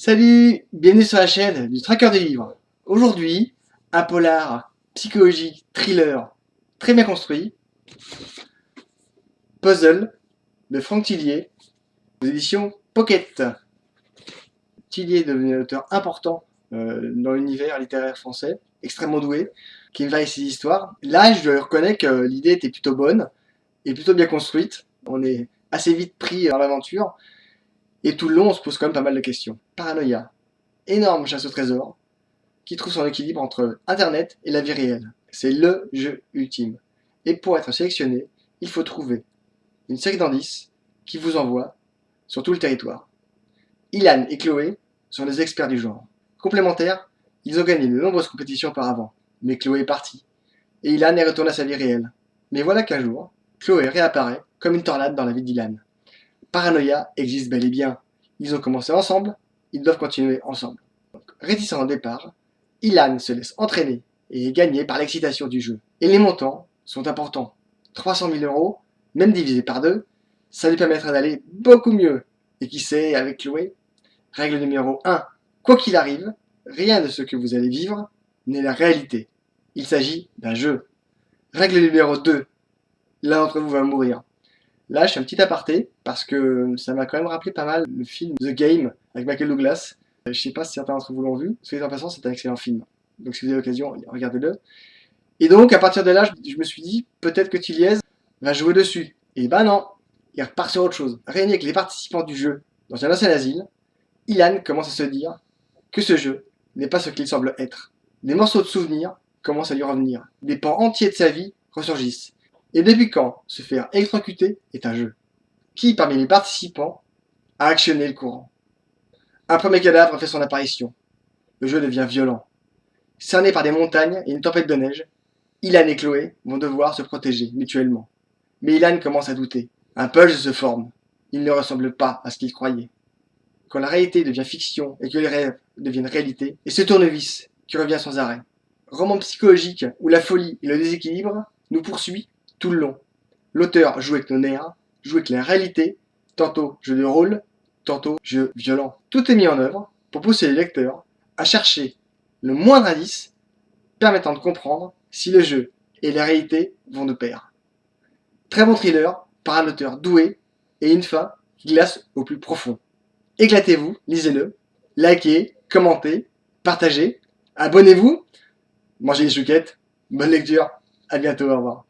Salut, bienvenue sur la chaîne du Traqueur des livres. Aujourd'hui, un polar psychologique, thriller, très bien construit, Puzzle, de Franck Tillier, aux éditions Pocket. Tillier est devenu un auteur important dans l'univers littéraire français, extrêmement doué, qui aime varier ses histoires. Là, je reconnais que l'idée était plutôt bonne et plutôt bien construite. On est assez vite pris dans l'aventure, et tout le long, on se pose quand même pas mal de questions. Paranoïa, énorme chasse au trésor, qui trouve son équilibre entre Internet et la vie réelle. C'est LE jeu ultime. Et pour être sélectionné, il faut trouver une série d'indices qui vous envoie sur tout le territoire. Ilan et Chloé sont des experts du genre. Complémentaires, ils ont gagné de nombreuses compétitions auparavant. Mais Chloé est partie, et Ilan est retourné à sa vie réelle. Mais voilà qu'un jour, Chloé réapparaît comme une tornade dans la vie d'Ilan. Paranoïa existe bel et bien. Ils ont commencé ensemble, ils doivent continuer ensemble. Réticent au départ, Ilan se laisse entraîner et est gagné par l'excitation du jeu. Et les montants sont importants. 300 000 euros, même divisé par deux, ça lui permettra d'aller beaucoup mieux. Et qui sait, avec Chloé, règle numéro 1, quoi qu'il arrive, rien de ce que vous allez vivre n'est la réalité. Il s'agit d'un jeu. Règle numéro 2, l'un d'entre vous va mourir. Là, je fais un petit aparté, parce que ça m'a quand même rappelé pas mal le film The Game, avec Michael Douglas. Je sais pas si certains d'entre vous l'ont vu, soyez en passant, c'est un excellent film. Donc si vous avez l'occasion, regardez-le. Et donc, à partir de là, je me suis dit, peut-être que Tilliez va jouer dessus. Et ben non, il repart sur autre chose. Réunis avec les participants du jeu dans un ancien asile, Ilan commence à se dire que ce jeu n'est pas ce qu'il semble être. Des morceaux de souvenirs commencent à lui revenir. Des pans entiers de sa vie ressurgissent. Et depuis quand se faire électrocuter est un jeu? Qui parmi les participants a actionné le courant? Un premier cadavre fait son apparition. Le jeu devient violent. Cernés par des montagnes et une tempête de neige, Ilan et Chloé vont devoir se protéger mutuellement. Mais Ilan commence à douter. Un puzzle se forme. Il ne ressemble pas à ce qu'il croyait. Quand la réalité devient fiction et que les rêves deviennent réalité, et ce tournevis qui revient sans arrêt. Roman psychologique où la folie et le déséquilibre nous poursuivent tout le long. L'auteur joue avec nos nerfs, joue avec la réalité, tantôt jeu de rôle, tantôt jeu violent. Tout est mis en œuvre pour pousser les lecteurs à chercher le moindre indice permettant de comprendre si le jeu et la réalité vont de pair. Très bon thriller par un auteur doué et une fin qui glace au plus profond. Éclatez-vous, lisez-le, likez, commentez, partagez, abonnez-vous, mangez des chouquettes, bonne lecture, à bientôt, au revoir.